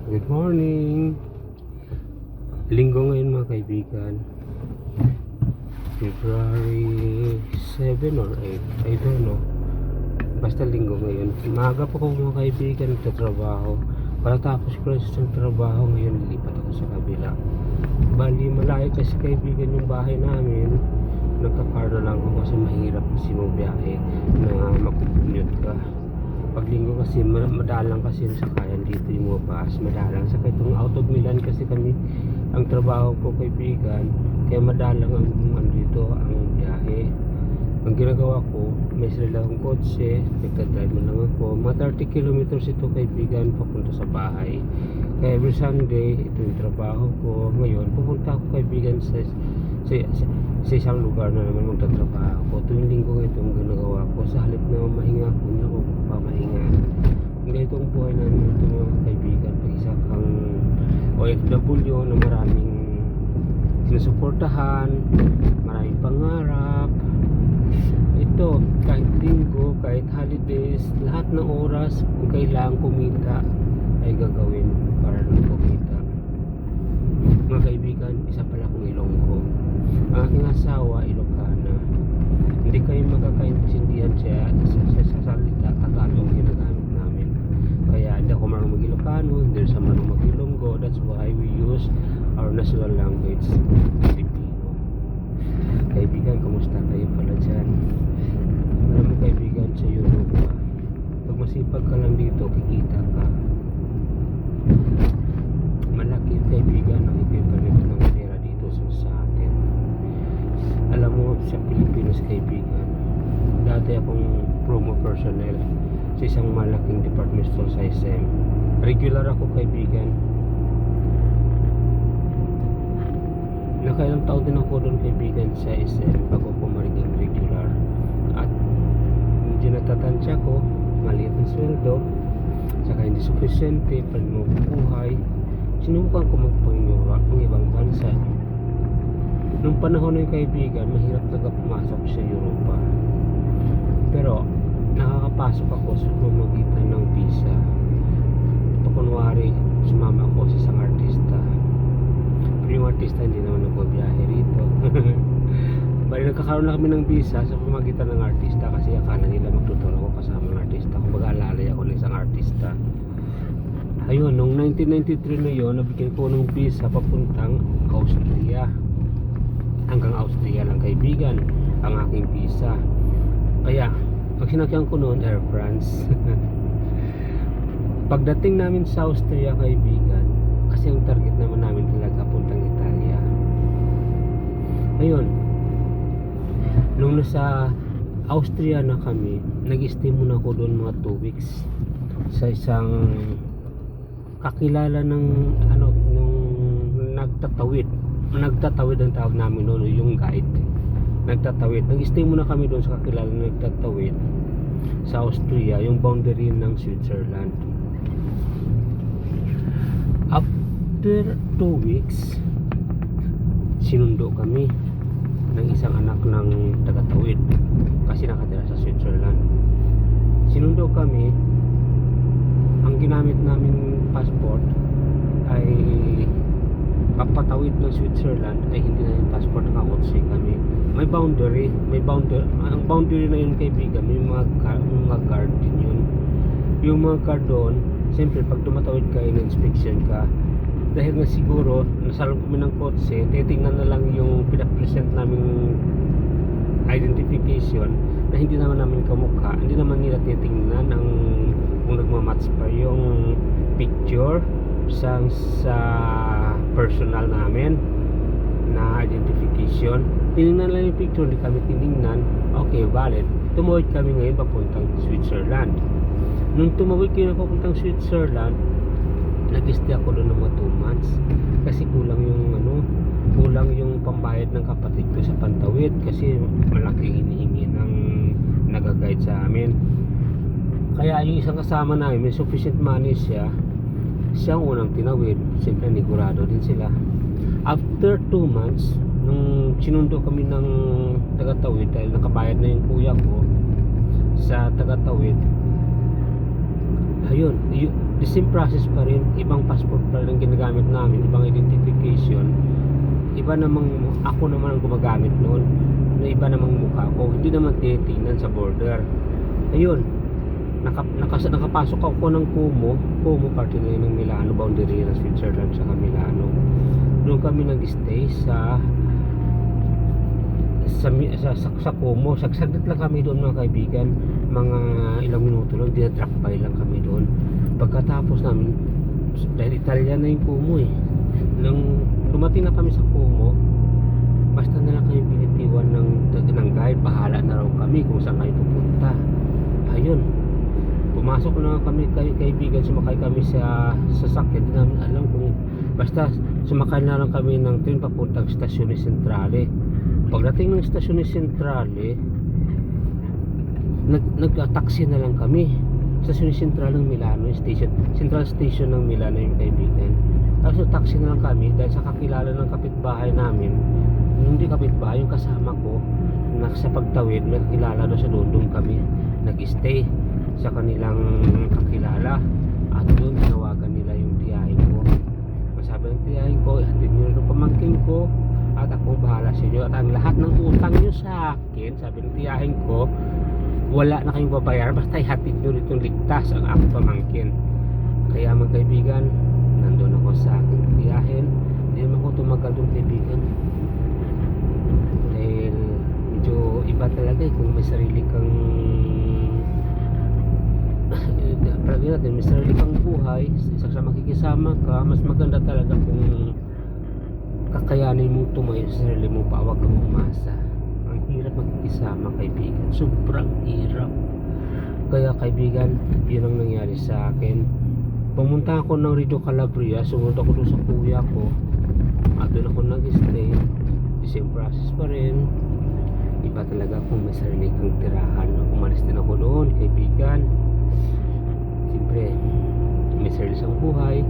Good morning. Linggo ngayon mga kaibigan. February 7 or 8. I don't know. Basta linggo ngayon. Maaga po ko mga kaibigan nagtatrabaho. Pagkatapos ko sa trabaho ngayon, lilipat ako sa kabila. Bali malayo kasi kaibigan yung bahay namin. Nagka-car na lang ako kasi mahirap kasi mabiyahe na mag-commute ka. Pag linggo kasi madalang kasi yung sakayan dito yung mga bus, madalang sa itong out of Milan kasi kami ang trabaho ko kaibigan, kaya madalang ang dito ang biyahe. Ang ginagawa ko, may sarili akong kotse, nagdadrive mo lang ako, mga 30 kilometers ito kaibigan papunta sa bahay. Kaya every Sunday ito yung trabaho ko. Ngayon pupunta ako kaibigan sa isang lugar na naman magtatrabaho ko. Tuwing linggo ito ang ginagawa ko. Sa halip na mahinga ko, hindi ako pamahinga. Ganito ang buhay namin ito mga kaibigan. Pag isa kang OFW na maraming sinusuportahan, maraming pangarap. Ito, kahit linggo, kahit holidays, lahat ng oras kung kailangan kumita ay gagawin para lang kumita. Mga kaibigan, isa pala akong Ilonggo. Ang aking asawa, Ilocana. Hindi kayo magkakaintindihan siya sa salita Tagalog ginagamit namin. Kaya hindi ako marunong mag-Ilocano, hindi siya marunong mag-Ilonggo. That's why we use our national language, Filipino. Kaibigan, kamusta kayo pala dyan? Maraming kaibigan sa Europa. Pag masipag ka lang dito, kikita ka. Malaki kaibigan ang equivalent ng pera dito sa atin. Alam mo, sa Pilipinas kaibigan, dati akong promo personnel sa isang malaking department store sa SM. Regular ako kaibigan. Nakailang taon din ako doon kaibigan sa SM bago ko maging regular. At hindi natatansya ko, maliit ang sweldo, saka hindi sufisyente para mabubuhay. Sinubukan ko magpangyawa ng ibang bansa. Nung panahon ng kaibigan, mahirap talaga pumasok sa Europa. Pero nakakapasok ako sa pamamagitan ng visa. Pakunwari, sumama ako sa isang artista. Pero yung artista hindi naman nagbabiyahe rito. Bali nagkakaroon na kami ng visa sa pamamagitan ng artista kasi akala nila magtuturo ako kasama ng artista. Kung mag-aalalay ako ng isang artista. Ayun, noong 1993 na yun, nabigyan ko ng visa papuntang Austria. Hanggang Austria lang kaibigan ang aking visa. Kaya, pag sinakyan ko noon, Air France. Pagdating namin sa Austria kaibigan, kasi ang target naman namin talaga puntang Italia. Ayun, nung nasa Austria na kami, nag-stay muna ako doon mga 2 weeks sa isang kakilala ng nung nagtatawid ang tawag namin noon, yung guide nagtatawid. Nag-stay muna kami doon sa kakilala na nagtatawid sa Austria, yung boundary ng Switzerland. After 2 weeks sinundo kami ng isang anak ng tagatawid kasi nakatira sa Switzerland. Sinundo kami. Ang ginamit namin passport ay papatawid ng Switzerland ay hindi na yung passport, nakakotse kami. May boundary, ang boundary na yun kaibigan, may mga guard din yun. Yung mga guard doon, siyempre pag tumatawid ka, in-inspection ka. Dahil nga siguro, nasarap kami ng kotse, titingnan na lang yung pinapresent naming identification na hindi naman namin kamukha, hindi naman nila titingnan ang kung nagmamatch pa yung picture sa personal namin na identification. Tinignan lang yung picture, hindi kami tinignan. Okay, valid. Tumawid kami ngayon papuntang Switzerland. Nung tumawid kayo na papuntang Switzerland, nag-stay ako doon ng mga 2 months kasi kulang yung pambayad ng kapatid ko sa pantawid kasi malaking hinihingi ng nag-guide sa amin. Kaya yung isang kasama namin, may sufficient money siya ang unang tinawid. Siyempre nigurado din sila. After 2 months nung sinundo kami ng tagatawid dahil nakabayad na yung kuya ko sa tagatawid, Ayun, the same process pa rin, ibang passport pa rin ang ginagamit namin, ibang identification, iba namang, ako naman ang gumagamit noon, na iba namang mukha ko, hindi naman tinitingnan sa border. Ayun, nakapasok ako ng Como parte na yun ng Milano, boundary ng Switzerland sa Milano. Doon kami nag-stay sa Como. Saglit lang kami doon mga kaibigan, mga ilang minuto lang, dinadrop by lang kami doon. Pagkatapos namin, dahil Italian na yung Como nung dumating na kami sa Como, basta na lang kami binitiwan ng guide, bahala na raw kami kung saan kayo pupunta. Ayun, pumasok na kami kaibigan, sumakay kami sa sasakyan, hindi namin alam kung, basta sumakay na lang kami ng train papuntang Stasyon Centrale. Pagdating ng Stasyon Centrale, nag-taxi na lang kami. Stasyon Centrale ng Milano, Central Station ng Milano yung kaibigan. Tapos taxi na lang kami dahil sa kakilala ng kapitbahay namin, hindi kapitbahay, yung kasama ko na sa pagtawid, may kakilala doon sa doon kami nag-stay sa kanilang kakilala. At doon tinawagan nila yung tiyahin ko. Masabi ng tiyahin ko, ihatid nyo yung pamangkin ko at ako bahala sa inyo, at ang lahat ng utang nyo sa akin, sabi ng tiyahin ko, wala na kayong babayaran, basta ihatid nyo itong ligtas ang aking pamangkin. Kaya mga kaibigan, nandun ako sa aking tiyahin. Hindi naman ako tumagal doon kaibigan, dahil medyo iba talaga kung may sarili kang palagi natin, may sarili kang buhay, sa makikisama ka, mas maganda talaga kung kakayanin mong tumayo sa sarili mo pa, huwag kang umasa. Ang hirap makikisama kaibigan, sobrang hirap. Kaya kaibigan, yun ang nangyari sa akin. Pumunta ako ng Reggio Calabria, sumunod ako doon sa kuya ko at doon ako nag-stay. The same process pa rin, iba talaga kung may sarili kang tirahan. Umalis din ako doon kaibigan, siyempre may sarili sang buhay,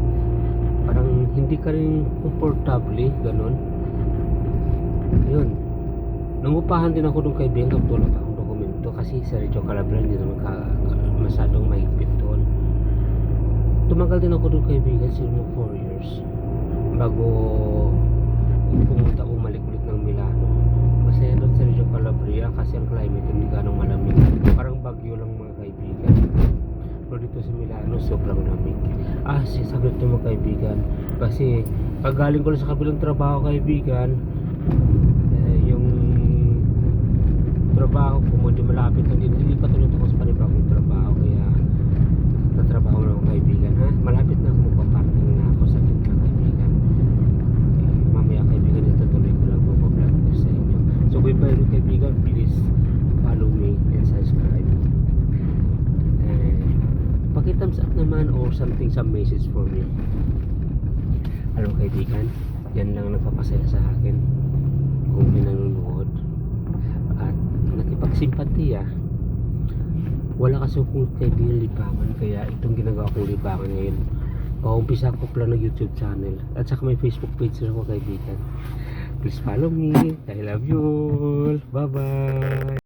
parang hindi ka rin komportable, ganun. Yun, nangupahan din ako doon kaibigan, kapag pa akong dokumento kasi sa Reggio Calabria hindi naman masyadong mahigpit doon. Tumagal din ako doon kaibigan, siguro 4 years bago pumunta, bumalik ulit ng Milano. Masaya doon sa Reggio Calabria kasi ang climate hindi ganong malamig, parang bagyo lang mga kaibigan. Pero dito sa Milano sobrang lamig. Saglit yung mga kaibigan, kasi kagaling ko lang sa kabilang trabaho kaibigan. Yung trabaho ko medyo malapit lang din, nilipat ulit ako sa panibagong trabaho, kaya natrabaho na ako kaibigan. Malapit na ako, magpaparking na ako sa gitna kaibigan. Mamaya kaibigan, itutuloy ko lang mag-vlog sa inyo. So bye bye kaibigan, please follow me and subscribe. Paki-thumbs up naman or something, some message for me. Alam kaibigan, yan lang nagpapasaya sa akin kung pinanonood at nakipagsimpatiya. Wala kasi akong kaibigan libangan, kaya itong ginagawa kong libangan ngayon. Paumpisa ko pala ng YouTube channel at saka may Facebook page rin ako kaibigan. Please follow me. I love you all. Bye bye.